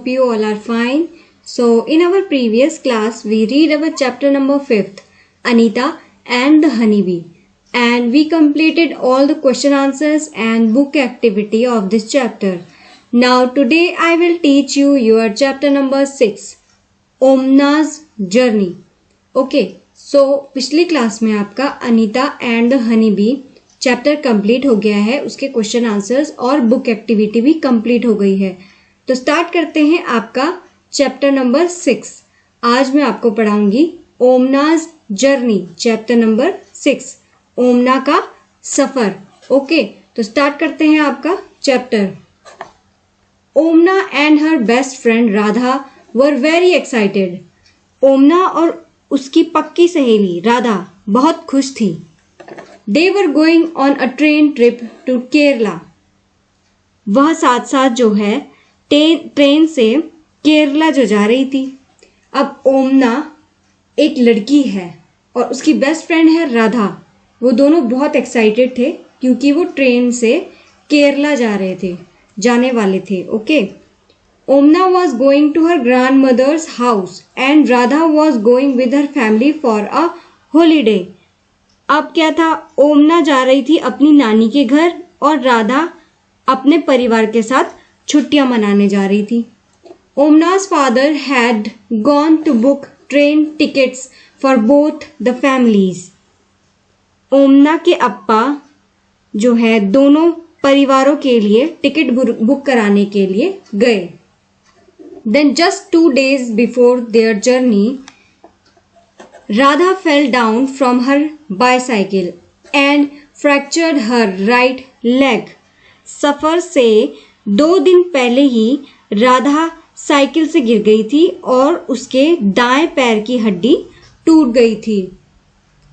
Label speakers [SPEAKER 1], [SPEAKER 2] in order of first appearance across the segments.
[SPEAKER 1] hope you all are fine. So, in our previous class, we read our chapter number 5th, Anita and the Honeybee. And we completed all the question answers and book activity of this chapter. Now, today I will teach you your chapter number 6, Omna's Journey. Okay, so पिछली class में आपका Anita and the honey bee chapter complete हो गया है, उसके question answers और book activity भी complete हो गई है। तो स्टार्ट करते हैं आपका चैप्टर नंबर 6। आज मैं आपको पढ़ाऊंगी Omana's journey, chapter number 6, Omana का सफर। ओके, तो स्टार्ट करते हैं आपका chapter. Omana and her best friend Radha were very excited. Omana और उसकी पक्की सहेली राधा बहुत खुश थी। They were going on a train trip to Kerala. वह साथ साथ जो है ट्रेन से केरला जो जा रही थी। अब ओमना एक लड़की है और उसकी बेस्ट फ्रेंड है राधा। वो दोनों बहुत एक्साइटेड थे क्योंकि वो ट्रेन से केरला जाने वाले थे। Okay, ओमना was going to her grandmother's house and Radha was going with her family for a holiday। अब क्या था, ओमना जा रही थी अपनी नानी के घर और राधा अपने परिवार के साथ छुट्टियां मनाने जा रही थी। ओमना's father had gone to book train tickets for both the families। ओमना के अप्पा जो है दोनों परिवारों के लिए टिकट बुक कराने के लिए गए। Then just 2 days before their journey, Radha fell down from her bicycle and fractured her right leg। सफर से 2 दिन पहले ही राधा साइकिल से गिर गई थी और उसके दाएं पैर की हड्डी टूट गई थी।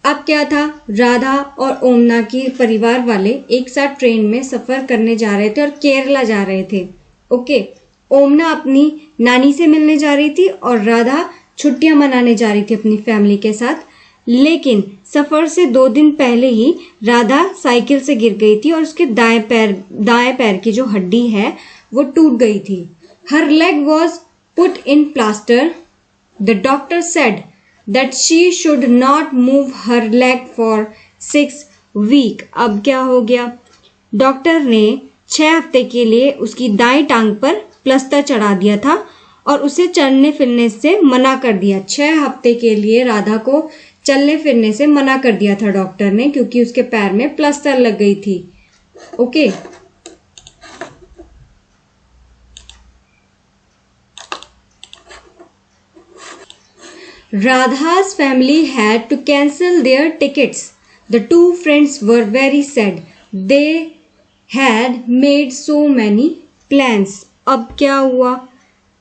[SPEAKER 1] अब क्या था, राधा और ओमना के परिवार वाले एक साथ ट्रेन में सफर करने जा रहे थे और केरला जा रहे थे। ओके, ओमना अपनी नानी से मिलने जा रही थी और राधा छुट्टियां मनाने जा रही थी अपनी फैमिली के साथ। लेकिन सफर से 2 दिन पहले ही राधा साइकिल से गिर गई थी और उसके दाएं पैर की जो हड्डी है वो टूट गई थी। Her leg was put in plaster. The doctor said that she should not move her leg for 6 week. अब क्या हो गया, डॉक्टर ने 6 हफ्ते के लिए उसकी दाएं टांग पर प्लास्टर चढ़ा दिया था और उसे चलने फिरने से मना कर दिया। 6 हफ्ते के लिए राधा को चलने फिरने से मना कर दिया था डॉक्टर ने, क्योंकि उसके पैर में प्लास्टर लग गई थी। Okay, Radha's family had to cancel their tickets। The 2 friends were very sad। They had made so many plans। अब क्या हुआ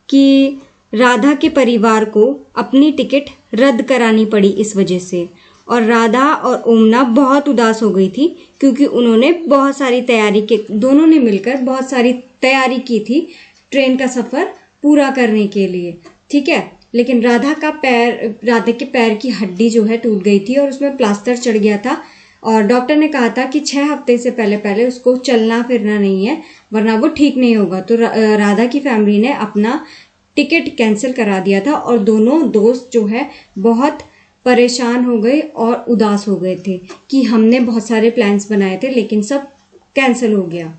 [SPEAKER 1] कि राधा के परिवार को अपनी टिकट रद्द करानी पड़ी इस वजह से, और राधा और ओमना बहुत उदास हो गई थी क्योंकि उन्होंने दोनों ने मिलकर बहुत सारी तैयारी की थी ट्रेन का सफर पूरा करने के लिए। ठीक है, लेकिन राधा के पैर की हड्डी जो है टूट गई थी और उसमें प्लास्टर चढ़ गया था और डॉक्टर ने कहा था कि 6 हफ्ते से पहले उसको चलना फिरना नहीं है, वरना वो ठीक नहीं होगा। तो राधा की फैमिली ने अपना टिकट कैंसिल करा दिया था और दोनों दोस्त जो है बहुत परेशान हो गए और उदास हो गए थे कि हमने बहुत सारे प्लान्स बनाए थे लेकिन सब कैंसिल हो गया।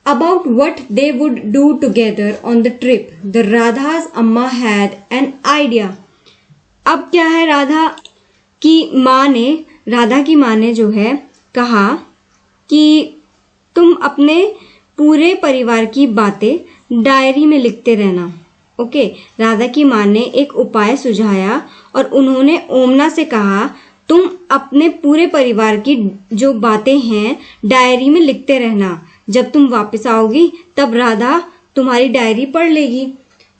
[SPEAKER 1] About what they would do together on the trip, the Radha's amma had an idea। अब क्या है, राधा की माँ ने जो है कहा कि तुम अपने पूरे परिवार की बातें डायरी में लिखते रहना। ओके, राधा की माँ ने एक उपाय सुझाया और उन्होंने ओमना से कहा तुम अपने पूरे परिवार की जो बातें हैं डायरी में लिखते रहना। जब तुम वापस आओगी तब राधा तुम्हारी डायरी पढ़ लेगी।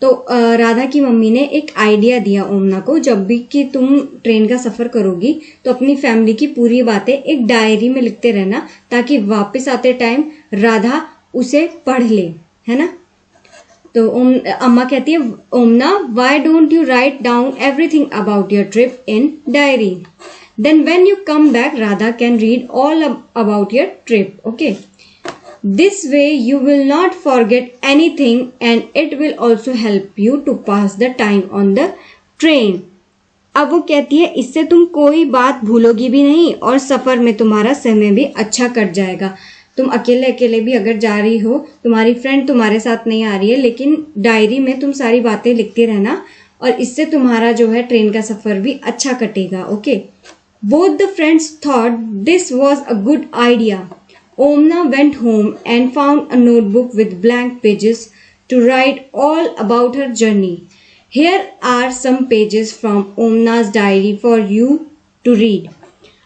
[SPEAKER 1] तो राधा की मम्मी ने एक आइडिया दिया ओमना को, जब भी कि तुम ट्रेन का सफर करोगी तो अपनी फैमिली की पूरी बातें एक डायरी में लिखते रहना ताकि वापस आते टाइम राधा उसे पढ़ ले, है ना। तो अम्मा कहती है Omana, why don't you write down everything about your trip in diary, then when you come back Radha can read all about your trip. Okay, this way you will not forget anything and it will also help you to pass the time on the train. अब वो कहती है इससे तुम कोई बात भूलोगी भी नहीं और सफर में तुम्हारा समय भी अच्छा कट जाएगा। तुम अकेले अकेले भी अगर जा रही हो, तुम्हारी फ्रेंड तुम्हारे साथ नहीं आ रही है, लेकिन डायरी में तुम सारी बातें लिखती रहना और इससे तुम्हारा जो है ट्रेन का सफर भी अच्छा कटेगा। Okay, both the friends thought this was a good idea. Omana went home and found a notebook with blank pages to write all about her journey. Here are some pages from Omna's diary for you to read.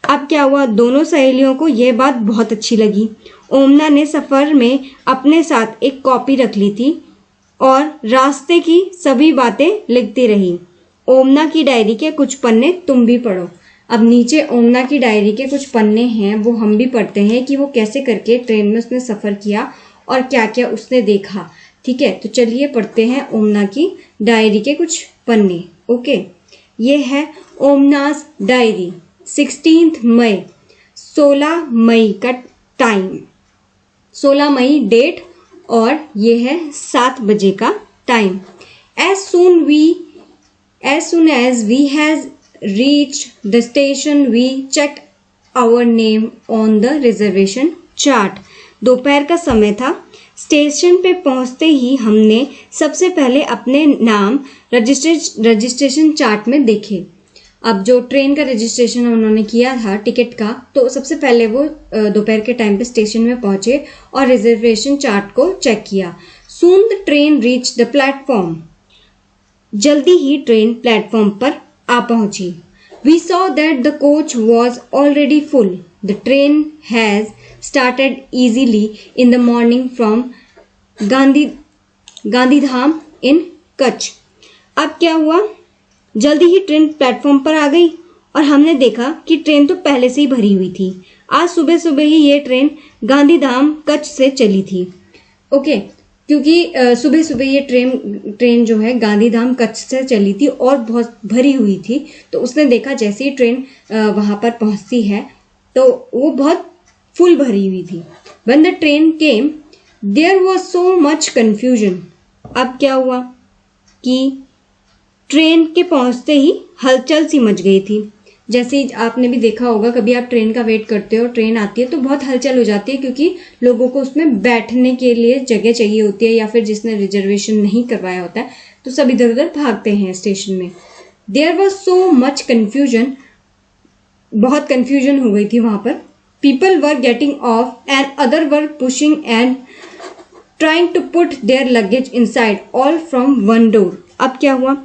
[SPEAKER 1] अब क्या हुआ, दोनों सहेलियों को यह बात बहुत अच्छी लगी। ओमना ने सफर में अपने साथ एक कॉपी रख ली थी और रास्ते की सभी बातें लिखती रही। ओमना की डायरी के कुछ पन्ने तुम भी पढ़ो। अब नीचे ओमना की डायरी के कुछ पन्ने हैं, वो हम भी पढ़ते हैं कि वो कैसे करके ट्रेन में उसने सफर किया और क्या क्या उसने देखा। ठीक है, तो चलिए पढ़ते हैं ओमना की डायरी के कुछ पन्ने। ओके, ये है ओमनाज डायरी। 16 मई, 16 मई का टाइम, 16 मई डेट और ये है 7 बजे का time. As soon as we has reached the station, we checked our name on the reservation chart. दोपहर का समय था। स्टेशन पे पहुंचते ही हमने सबसे पहले अपने नाम रजिस्ट्रेशन चार्ट में देखे। अब जो ट्रेन का रजिस्ट्रेशन उन्होंने किया था टिकट का, तो सबसे पहले वो दोपहर के टाइम पे स्टेशन में पहुंचे और रिजर्वेशन चार्ट को चेक किया। Soon the train reach the platform. जल्दी ही ट्रेन प्लेटफॉर्म पर आ पहुंची। We saw that the coach was already full. The train has started easily in the morning from Gandhidham in Kutch. अब क्या हुआ, जल्दी ही ट्रेन प्लेटफॉर्म पर आ गई और हमने देखा कि ट्रेन तो पहले से ही भरी हुई थी। आज सुबह सुबह ही ये ट्रेन गांधीधाम कच्छ से चली थी। ओके, क्योंकि सुबह सुबह ये ट्रेन जो है गांधीधाम कच्छ से चली थी और बहुत भरी हुई थी। तो उसने देखा जैसे ही ट्रेन वहां पर पहुंचती है तो वो बहुत फुल भरी हुई थी। When the train came, there was so much confusion. अब क्या हुआ कि ट्रेन के पहुंचते ही हलचल सी मच गई थी। जैसे आपने भी देखा होगा, कभी आप ट्रेन का वेट करते हो, ट्रेन आती है तो बहुत हलचल हो जाती है, क्योंकि लोगों को उसमें बैठने के लिए जगह चाहिए होती है, या फिर जिसने रिजर्वेशन नहीं करवाया होता है तो सब इधर उधर भागते हैं स्टेशन में। There was so much confusion. बहुत कंफ्यूजन हो गई थी वहां पर। People were getting off and other were pushing and trying to put their luggage inside, all from one door. अब क्या हुआ,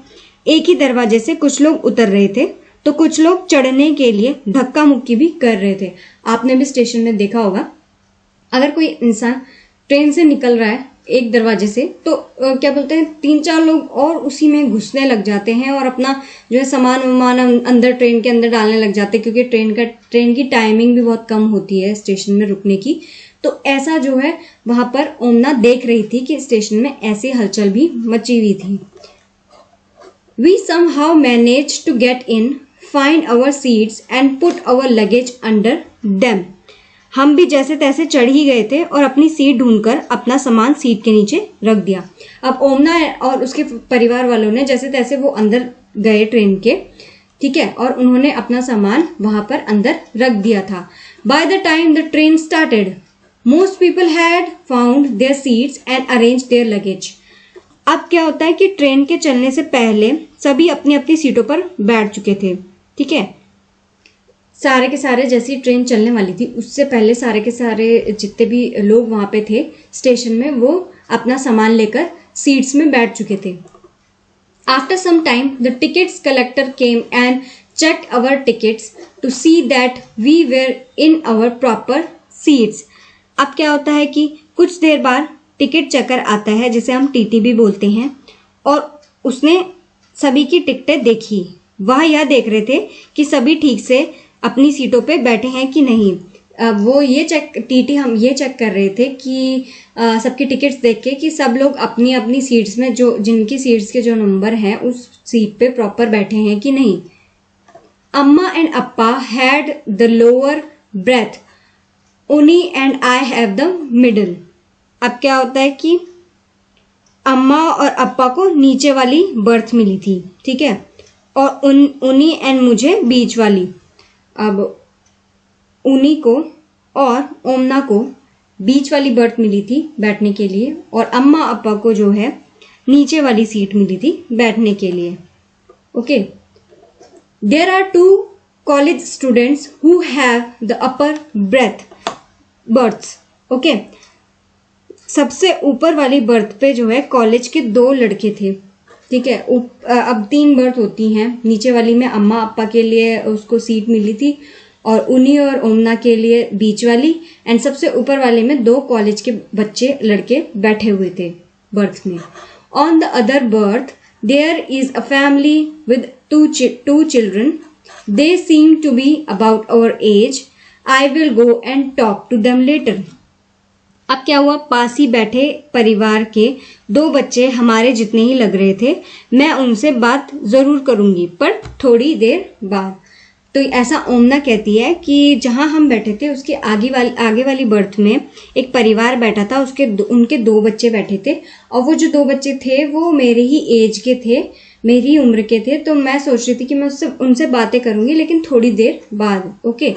[SPEAKER 1] एक ही दरवाजे से कुछ लोग उतर रहे थे तो कुछ लोग चढ़ने के लिए धक्का मुक्की भी कर रहे थे। आपने भी स्टेशन में देखा होगा, अगर कोई इंसान ट्रेन से निकल रहा है एक दरवाजे से तो क्या बोलते हैं, 3-4 लोग और उसी में घुसने लग जाते हैं और अपना जो है सामान अंदर ट्रेन के अंदर डालने लग जाते हैं, क्योंकि ट्रेन की टाइमिंग भी बहुत कम होती है स्टेशन में रुकने की। तो ऐसा जो है वहां पर ओमना देख रही थी कि स्टेशन में ऐसी हलचल भी मची हुई थी। We somehow managed to get in, find our seats and put our luggage under them. हम भी जैसे तैसे चढ़ ही गए थे और अपनी सीट ढूंढकर अपना सामान सीट के नीचे रख दिया। अब ओमना और उसके परिवार वालों ने जैसे तैसे वो अंदर गए ट्रेन के, ठीक है, और उन्होंने अपना सामान वहां पर अंदर रख दिया था। By the time the train started, most people had found their seats and arrange their luggage. अब क्या होता है कि ट्रेन के चलने से पहले सभी अपनी अपनी सीटों पर बैठ चुके थे। ठीक है, सारे के सारे जैसी ट्रेन चलने वाली थी उससे पहले सारे के सारे जितने भी लोग वहां पे थे स्टेशन में, वो अपना सामान लेकर सीट्स में बैठ चुके थे। After some time the tickets collector came and checked our tickets to see that we were in our proper seats. अब क्या होता है कि कुछ देर बाद टिकट चेकर आता है, जिसे हम टीटी भी बोलते हैं, और उसने सभी की टिकटें देखी। वह यह देख रहे थे कि सभी ठीक से अपनी सीटों पे बैठे हैं कि नहीं। वो ये टीटी हम ये चेक कर रहे थे कि सबकी टिकट्स देख के कि सब लोग अपनी अपनी सीट्स में जो जिनकी सीट्स के जो नंबर हैं उस सीट पे प्रॉपर बैठे हैं कि नहीं। Amma and Appa had the lower berth उनी and I have the middle. अब क्या होता है कि अम्मा और अप्पा को नीचे वाली बर्थ मिली थी, ठीक है, और उनी एंड मुझे बीच वाली। अब उनी को और ओमना को बीच वाली बर्थ मिली थी बैठने के लिए, और अम्मा अप्पा को जो है नीचे वाली सीट मिली थी बैठने के लिए। Okay, there are 2 college students who have the upper berths. Okay, सबसे ऊपर वाली बर्थ पे जो है कॉलेज के 2 लड़के थे, ठीक है। अब 3 बर्थ होती हैं, नीचे वाली में अम्मा अप्पा के लिए उसको सीट मिली थी, और उन्हीं और ओमना के लिए बीच वाली, एंड सबसे ऊपर वाले में 2 कॉलेज के बच्चे लड़के बैठे हुए थे बर्थ में। On the other berth there is a family with 2 children, they seem to be about our age, I will go and talk to them later. अब क्या हुआ, पास ही बैठे परिवार के 2 बच्चे हमारे जितने ही लग रहे थे, मैं उनसे बात जरूर करूंगी पर थोड़ी देर बाद। तो ऐसा ओमना कहती है कि जहां हम बैठे थे उसके आगे वाली बर्थ में एक परिवार बैठा था, उनके 2 बच्चे बैठे थे, और वो जो 2 बच्चे थे वो मेरे ही एज के थे, मेरी उम्र के थे। तो मैं सोच रही थी कि मैं उनसे बातें करूंगी लेकिन थोड़ी देर बाद। Okay,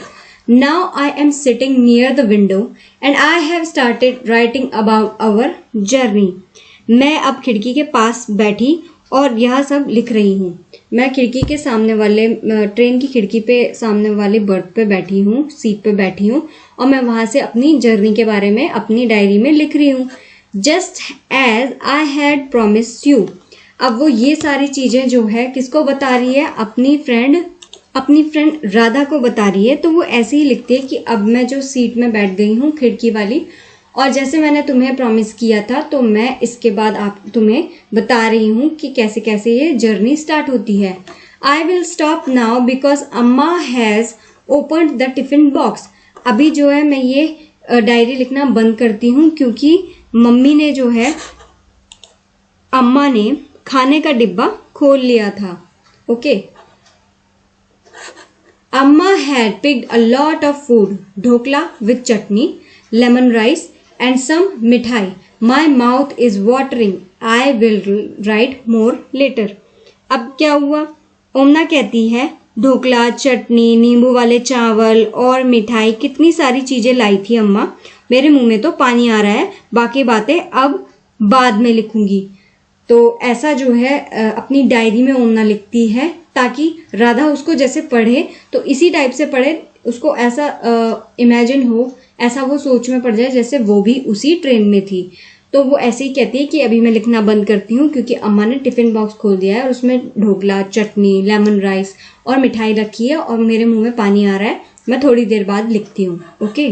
[SPEAKER 1] now I am sitting near the window and I have started writing about our journey। मैं अब खिड़की के पास बैठी और यह सब लिख रही हूँ। मैं खिड़की के सामने वाले ट्रेन की खिड़की पे सामने वाले बर्थ पे बैठी हूँ, सीट पे बैठी हूँ, और मैं वहां से अपनी जर्नी के बारे में अपनी डायरी में लिख रही हूँ। Just as I had promised you. अब वो ये सारी चीजें जो है किसको बता रही है, अपनी फ्रेंड राधा को बता रही है। तो वो ऐसे ही लिखती है कि अब मैं जो सीट में बैठ गई हूँ खिड़की वाली, और जैसे मैंने तुम्हें प्रॉमिस किया था तो मैं इसके बाद तुम्हें बता रही हूँ कि कैसे कैसे ये जर्नी स्टार्ट होती है। I will stop now because Amma has opened the tiffin box. अभी जो है मैं ये डायरी लिखना बंद करती हूँ क्योंकि मम्मी ने जो है, अम्मा ने खाने का डिब्बा खोल लिया था। Okay, Amma had picked a lot of food, dhokla with chutney, lemon rice and some mithai. My mouth is watering. I will write more later. अब क्या हुआ, ओमना कहती है ढोकला, चटनी, नींबू वाले चावल और मिठाई, कितनी सारी चीजें लाई थी अम्मा, मेरे मुंह में तो पानी आ रहा है, बाकी बातें अब बाद में लिखूंगी। तो ऐसा जो है अपनी डायरी में ओमना लिखती है ताकि राधा उसको जैसे पढ़े तो इसी टाइप से पढ़े, उसको ऐसा इमेजिन हो, ऐसा वो सोच में पड़ जाए जैसे वो भी उसी ट्रेन में थी। तो वो ऐसे ही कहती है कि अभी मैं लिखना बंद करती हूँ क्योंकि अम्मा ने टिफिन बॉक्स खोल दिया है और उसमें ढोकला, चटनी, लेमन राइस और मिठाई रखी है और मेरे मुंह में पानी आ रहा है, मैं थोड़ी देर बाद लिखती हूँ। ओके,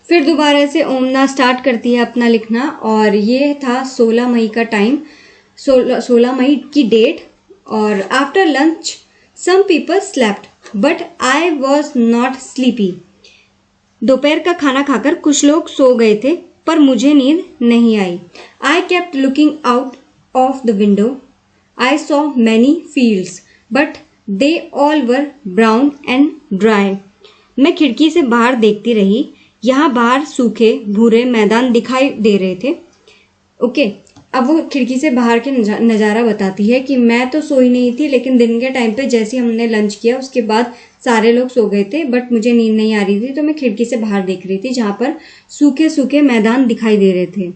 [SPEAKER 1] फिर दोबारा से ओमना स्टार्ट करती है अपना लिखना, और ये था 16 मई का टाइम, 16 मई की डेट। और after lunch some people slept but I was not sleepy. दोपहर का खाना खाकर कुछ लोग सो गए थे पर मुझे नींद नहीं आई। I kept looking out of the window. I saw many fields but they all were brown and dry. मैं खिड़की से बाहर देखती रही, यहाँ बाहर सूखे भूरे मैदान दिखाई दे रहे थे। ओके, अब वो खिड़की से बाहर के नज़ारा बताती है कि मैं तो सोई नहीं थी, लेकिन दिन के टाइम पे जैसे हमने लंच किया उसके बाद सारे लोग सो गए थे बट मुझे नींद नहीं आ रही थी, तो मैं खिड़की से बाहर देख रही थी जहाँ पर सूखे सूखे मैदान दिखाई दे रहे थे।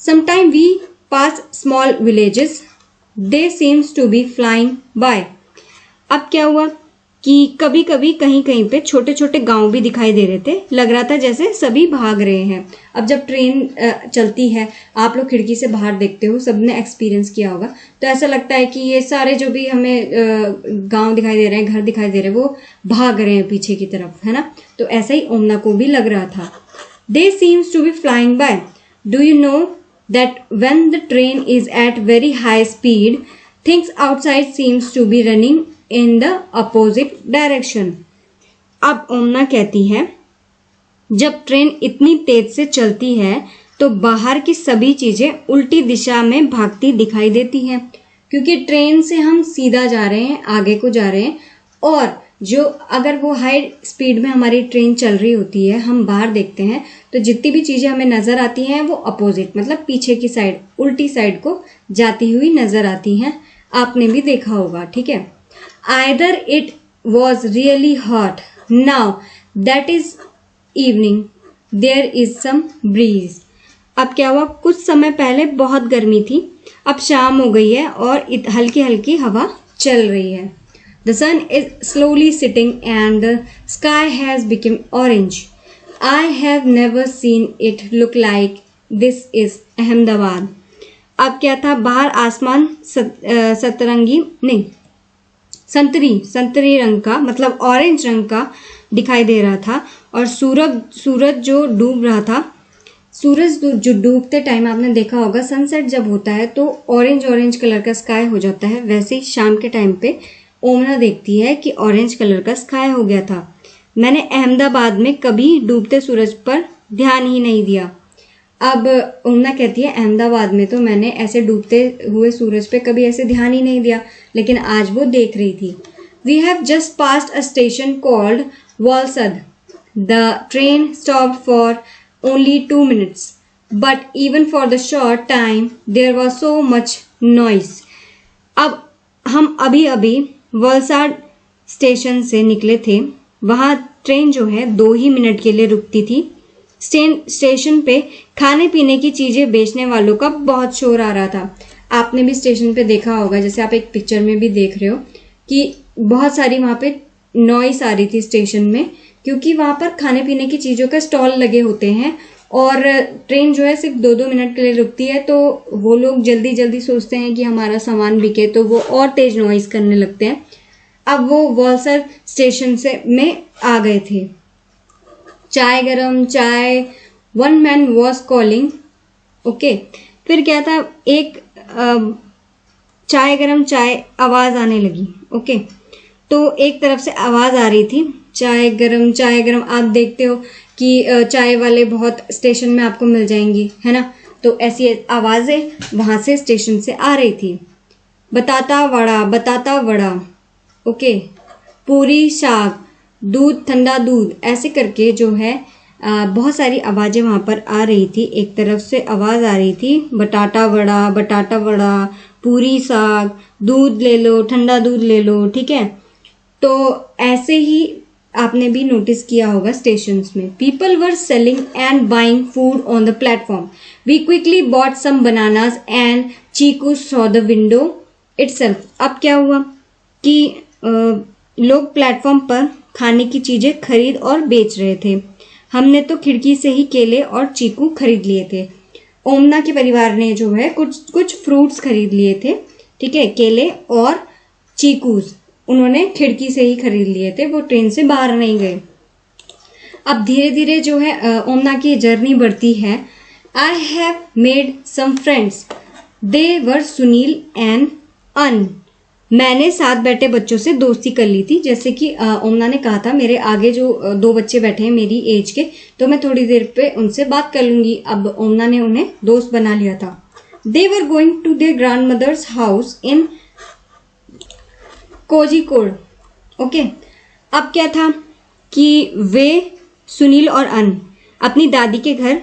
[SPEAKER 1] Sometime we pass small villages, they seems to be flying by. अब क्या हुआ कि कभी कभी कहीं कहीं पे छोटे छोटे गांव भी दिखाई दे रहे थे, लग रहा था जैसे सभी भाग रहे हैं। अब जब ट्रेन चलती है, आप लोग खिड़की से बाहर देखते हो, सबने एक्सपीरियंस किया होगा, तो ऐसा लगता है कि ये सारे जो भी हमें गांव दिखाई दे रहे हैं, घर दिखाई दे रहे हैं, वो भाग रहे हैं पीछे की तरफ, है ना। तो ऐसा ही ओमना को भी लग रहा था। They seems to be flying by. Do you know that when the train is at very high speed, things outside seems to be running in the opposite direction. अब ओमना कहती है जब ट्रेन इतनी तेज से चलती है तो बाहर की सभी चीजें उल्टी दिशा में भागती दिखाई देती हैं, क्योंकि ट्रेन से हम सीधा जा रहे हैं, आगे को जा रहे हैं, और जो अगर वो हाई स्पीड में हमारी ट्रेन चल रही होती है, हम बाहर देखते हैं तो जितनी भी चीजें हमें नजर आती हैं वो अपोजिट, मतलब पीछे की साइड, उल्टी साइड को जाती हुई नजर आती हैं। आपने भी देखा होगा, ठीक है। Either it was really hot now that is evening there is some breeze. अब क्या हुआ, कुछ समय पहले बहुत गर्मी थी, अब शाम हो गई है और हल्की हल्की हवा चल रही है। The sun is slowly setting and the sky has become orange. I have never seen it look like this is Ahmedabad. अब क्या था, बाहर आसमान सतरंगी नहीं संतरी रंग का, मतलब ऑरेंज रंग का दिखाई दे रहा था और सूरज जो डूब रहा था, सूरज जो डूबते टाइम आपने देखा होगा सनसेट जब होता है तो ऑरेंज कलर का स्काई हो जाता है, वैसे ही शाम के टाइम पे ओमना देखती है कि ऑरेंज कलर का स्काई हो गया था। मैंने अहमदाबाद में कभी डूबते सूरज पर ध्यान ही नहीं दिया। अब ओमना कहती है अहमदाबाद में तो मैंने ऐसे डूबते हुए सूरज पे कभी ऐसे ध्यान ही नहीं दिया, लेकिन आज वो देख रही थी। We have just passed a station called Valsad. The train stopped for only 2 minutes, but even for the short time there was so much noise. अब हम अभी वलसाड स्टेशन से निकले थे, वहाँ ट्रेन जो है 2 ही मिनट के लिए रुकती थी। स्टेशन पे खाने पीने की चीजें बेचने वालों का बहुत शोर आ रहा था। आपने भी स्टेशन पे देखा होगा, जैसे आप एक पिक्चर में भी देख रहे हो कि बहुत सारी वहाँ पे नॉइस आ रही थी स्टेशन में, क्योंकि वहां पर खाने पीने की चीजों का स्टॉल लगे होते हैं और ट्रेन जो है सिर्फ 2-2 मिनट के लिए रुकती है, तो वो लोग जल्दी सोचते हैं कि हमारा सामान बिके, तो वो और तेज नॉइस करने लगते हैं। अब वो वॉलसर स्टेशन में आ गए थे। चाय गरम चाय, one man was calling. Okay, फिर क्या था, एक चाय गरम चाय आवाज आने लगी। ओके, तो एक तरफ से आवाज आ रही थी चाय गरम। आप देखते हो कि चाय वाले बहुत स्टेशन में आपको मिल जाएंगी, है ना, तो ऐसी आवाजें वहां से स्टेशन से आ रही थी। बताता वड़ा, ओके, पूरी शाक, दूध ठंडा दूध, ऐसे करके जो है बहुत सारी आवाजें वहां पर आ रही थी। एक तरफ से आवाज आ रही थी बटाटा वड़ा, पूरी साग, दूध ले लो, ठंडा दूध ले लो, ठीक है। तो ऐसे ही आपने भी नोटिस किया होगा स्टेशंस में। People were selling and buying food on the platform. We quickly bought some bananas and chikoos through the window itself. अब क्या हुआ कि लोग प्लेटफॉर्म पर खाने की चीजें खरीद और बेच रहे थे। हमने तो खिड़की से ही केले और चीकू खरीद लिए थे। ओमना के परिवार ने जो है कुछ फ्रूट्स खरीद लिए थे, ठीक है, केले और चीकूस उन्होंने खिड़की से ही खरीद लिए थे, वो ट्रेन से बाहर नहीं गए। अब धीरे धीरे जो है ओमना की जर्नी बढ़ती है। I have made some friends, they were Sunil and Anu. मैंने साथ बैठे बच्चों से दोस्ती कर ली थी, जैसे कि ओमना ने कहा था मेरे आगे जो 2 बच्चे बैठे हैं मेरी एज के, तो मैं थोड़ी देर पे उनसे बात कर लूंगी। अब ओमना ने उन्हें दोस्त बना लिया था। They were going to their grandmother's house in Kozhikode. Okay, अब क्या था कि वे सुनील और अन अपनी दादी के घर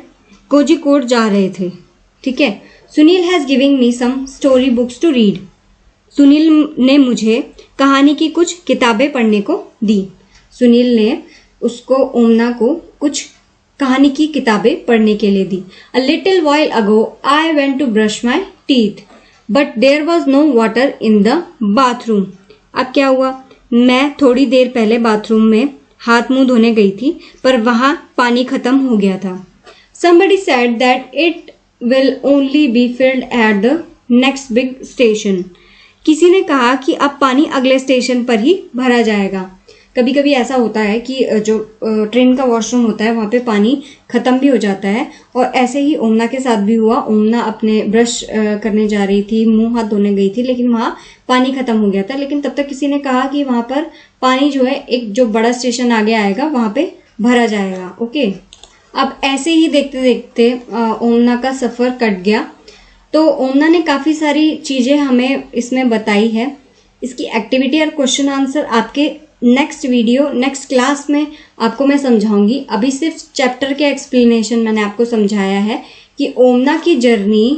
[SPEAKER 1] कोझिकोड जा रहे थे, ठीक है। Sunil has giving me some story books to read. Sunil ने मुझे कहानी की कुछ किताबें पढ़ने को दी। सुनील ने उसको ओमना को कुछ कहानी की किताबें पढ़ने के लिए दी। A little while ago I went to brush my teeth but there was no water in the bathroom. अब क्या हुआ, मैं थोड़ी देर पहले बाथरूम में हाथ मुंह धोने गई थी, पर वहां पानी खत्म हो गया था। Somebody said that it will only be filled at the next big station. किसी ने कहा कि अब पानी अगले स्टेशन पर ही भरा जाएगा। कभी कभी ऐसा होता है कि जो ट्रेन का वॉशरूम होता है वहाँ पे पानी खत्म भी हो जाता है, और ऐसे ही ओमना के साथ भी हुआ। ओमना अपने ब्रश करने जा रही थी, मुंह हाथ धोने गई थी, लेकिन वहाँ पानी खत्म हो गया था। लेकिन तब तक किसी ने कहा कि वहाँ पर पानी जो है एक जो बड़ा स्टेशन आगे आएगा वहाँ पे भरा जाएगा। ओके, अब ऐसे ही देखते देखते ओमना का सफर कट गया। तो ओमना ने काफी सारी चीजें हमें इसमें बताई है। इसकी एक्टिविटी और क्वेश्चन आंसर आपके नेक्स्ट वीडियो नेक्स्ट क्लास में आपको मैं समझाऊंगी। अभी सिर्फ चैप्टर के एक्सप्लेनेशन मैंने आपको समझाया है कि ओमना की जर्नी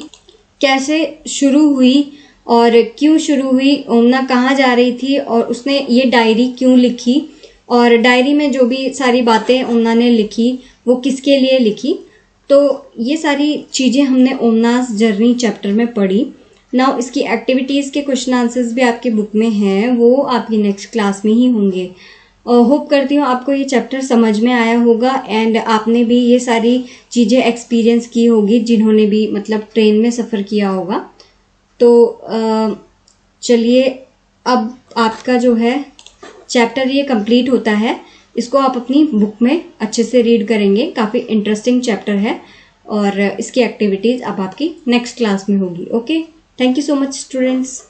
[SPEAKER 1] कैसे शुरू हुई और क्यों शुरू हुई, ओमना कहाँ जा रही थी और उसने ये डायरी क्यों लिखी, और डायरी में जो भी सारी बातें ओमना ने लिखी वो किसके लिए लिखी। तो ये सारी चीज़ें हमने ओमनास जर्नी चैप्टर में पढ़ी। नाउ इसकी एक्टिविटीज़ के क्वेश्चन आंसर्स भी आपकी बुक में हैं, वो आपकी नेक्स्ट क्लास में ही होंगे। होप करती हूँ आपको ये चैप्टर समझ में आया होगा एंड आपने भी ये सारी चीज़ें एक्सपीरियंस की होगी जिन्होंने भी मतलब ट्रेन में सफ़र किया होगा। तो चलिए अब आपका जो है चैप्टर ये कंप्लीट होता है। इसको आप अपनी बुक में अच्छे से रीड करेंगे, काफ़ी इंटरेस्टिंग चैप्टर है और इसकी एक्टिविटीज़ अब आपकी नेक्स्ट क्लास में होगी। Okay, thank you so much students.